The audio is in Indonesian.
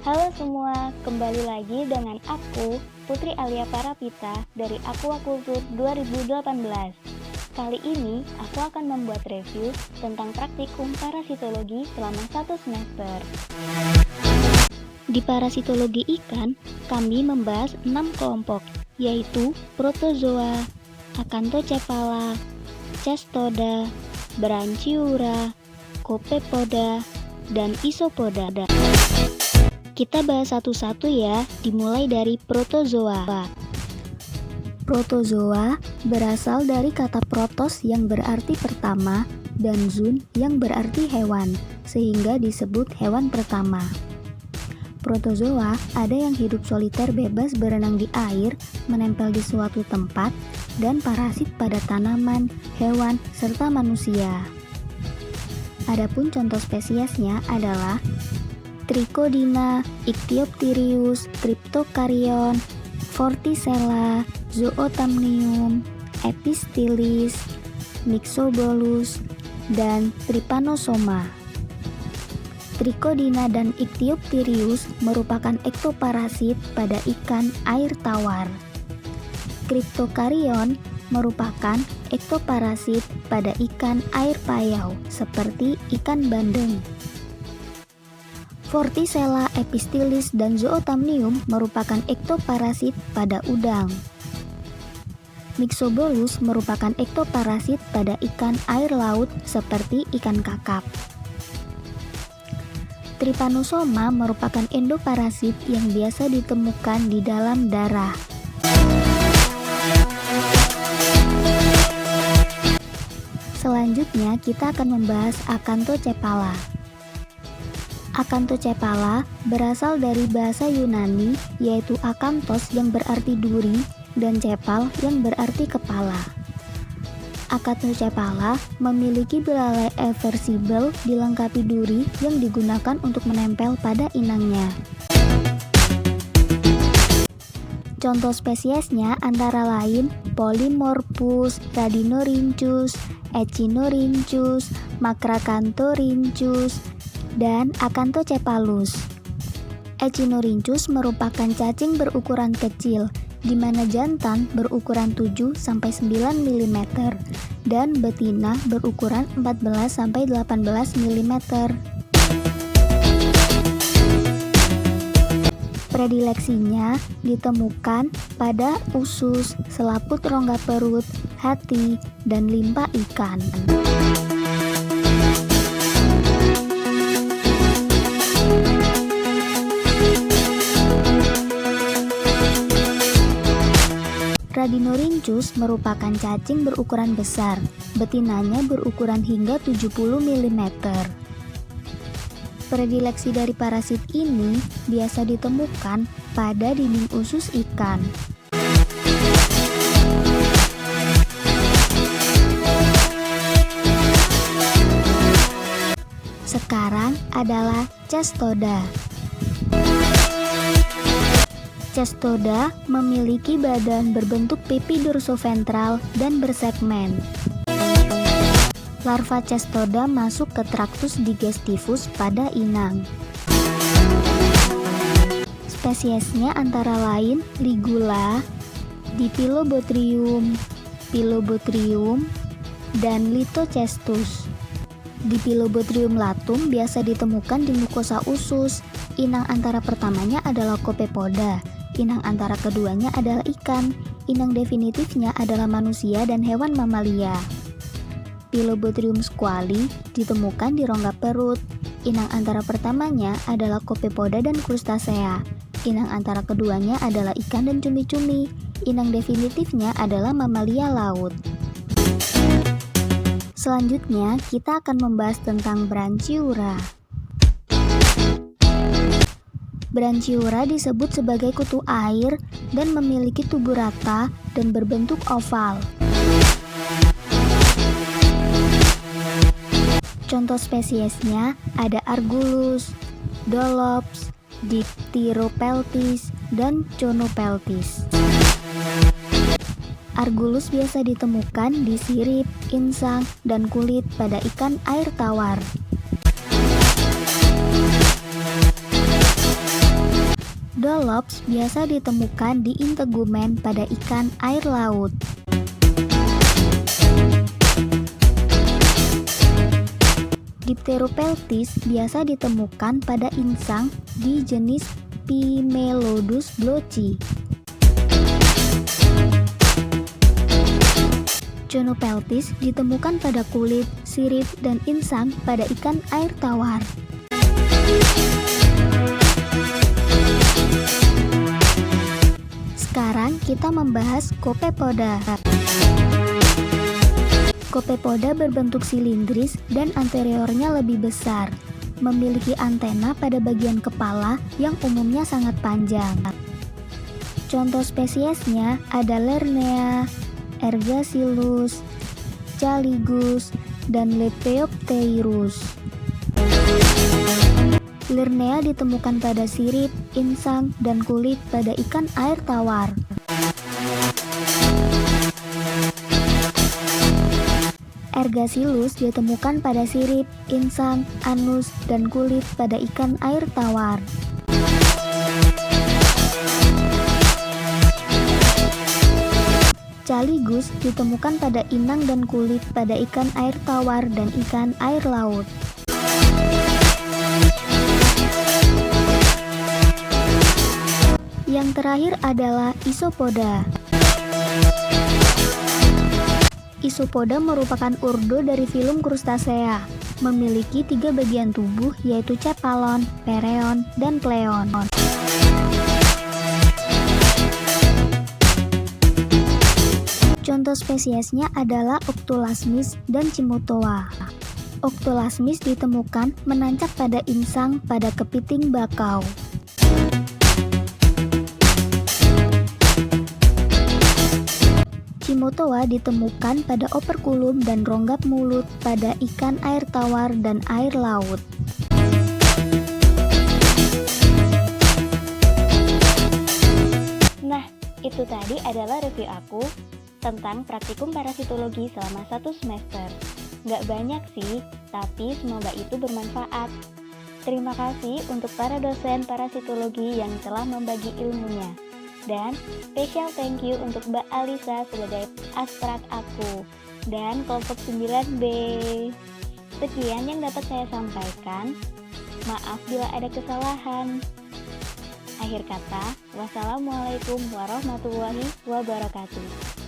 Halo semua, kembali lagi dengan aku, Putri Alia Parapita dari Aquaculture 2018. Kali ini, aku akan membuat review tentang praktikum parasitologi selama 1 semester. Di parasitologi ikan, kami membahas 6 kelompok, yaitu Protozoa, Acanthocephala, Cestoda, Branchiura, Copepoda, dan Isopoda. Kita bahas satu-satu ya, dimulai dari protozoa. Protozoa berasal dari kata protos yang berarti pertama dan zoon yang berarti hewan, sehingga disebut hewan pertama. Protozoa ada yang hidup soliter bebas berenang di air, menempel di suatu tempat, dan parasit pada tanaman, hewan, serta manusia. Adapun contoh spesiesnya adalah Trichodina, Ichthyopteryus, Cryptocaryon, Vorticella, Zootamnium, Epistylis, Myxobolus, dan Trypanosoma. Trichodina dan Ichthyopteryus merupakan ektoparasit pada ikan air tawar. Cryptocaryon merupakan ektoparasit pada ikan air payau seperti ikan bandeng. Vorticella, Epistylis, dan Zootamnium merupakan ektoparasit pada udang. Myxobolus merupakan ektoparasit pada ikan air laut seperti ikan kakap. Trypanosoma merupakan endoparasit yang biasa ditemukan di dalam darah. Selanjutnya, kita akan membahas Acanthocephala. Acanthocephala berasal dari bahasa Yunani, yaitu akanthos yang berarti duri dan cepal yang berarti kepala. Acanthocephala memiliki belalai eversibel dilengkapi duri yang digunakan untuk menempel pada inangnya. Contoh spesiesnya antara lain Polymorphus, Radinorhynchus, Echinorhynchus, Macracanthorinchus, dan Acanthocephalus. Echinorhynchus merupakan cacing berukuran kecil, di mana jantan berukuran 7-9 mm dan betina berukuran 14-18 mm. Predileksinya ditemukan pada usus, selaput rongga perut, hati, dan limpa ikan. Radinorhynchus merupakan cacing berukuran besar, betinanya berukuran hingga 70 mm. Predileksi dari parasit ini biasa ditemukan pada dinding usus ikan. Sekarang adalah Cestoda. Cestoda memiliki badan berbentuk pipi dorsoventral dan bersegmen. Larva Cestoda masuk ke traktus digestivus pada inang. Spesiesnya antara lain Ligula, Dipilobothrium, Pilobothrium, dan Lithocestus. Dipilobothrium latum biasa ditemukan di mukosa usus. Inang antara pertamanya adalah Copepoda. Inang antara keduanya adalah ikan. Inang definitifnya adalah manusia dan hewan mamalia. Pilobothrium squali ditemukan di rongga perut. Inang antara pertamanya adalah Copepoda dan Crustacea. Inang antara keduanya adalah ikan dan cumi-cumi. Inang definitifnya adalah mamalia laut. Selanjutnya, kita akan membahas tentang Branchiura. Branchiura disebut sebagai kutu air dan memiliki tubuh rata dan berbentuk oval. Contoh spesiesnya ada Argulus, Dolops, Dipteropeltis, dan Conopeltis. Argulus biasa ditemukan di sirip, insang, dan kulit pada ikan air tawar. Dolops biasa ditemukan di integumen pada ikan air laut. Dipteropeltis biasa ditemukan pada insang di jenis Pimelodus blochi. Conopeltis ditemukan pada kulit, sirip, dan insang pada ikan air tawar. Sekarang kita membahas Copepoda. Copepoda berbentuk silindris dan anteriornya lebih besar, memiliki antena pada bagian kepala yang umumnya sangat panjang. Contoh spesiesnya ada Lernea, Ergasiluus, Caligus, dan Lepteopteirus. Lernea ditemukan pada sirip, insang, dan kulit pada ikan air tawar. Ergasilus ditemukan pada sirip, insang, anus, dan kulit pada ikan air tawar. Caligus ditemukan pada inang dan kulit pada ikan air tawar dan ikan air laut. Yang terakhir adalah Isopoda. Isopoda merupakan ordo dari filum Crustacea, memiliki 3 bagian tubuh yaitu cephalon, pereon, dan kleon. Contoh spesiesnya adalah Octolasmis dan Cimotoa. Octolasmis ditemukan menancap pada insang pada kepiting bakau. Cimotoa ditemukan pada operkulum dan ronggap mulut pada ikan air tawar dan air laut. Nah, itu tadi adalah review aku tentang praktikum parasitologi selama 1 semester. Nggak banyak sih, tapi semoga itu bermanfaat. Terima kasih untuk para dosen parasitologi yang telah membagi ilmunya. Dan special thank you untuk Mbak Alisa sebagai abstrak aku dan kelompok 9B. Sekian yang dapat saya sampaikan. Maaf bila ada kesalahan. Akhir kata, wassalamualaikum warahmatullahi wabarakatuh.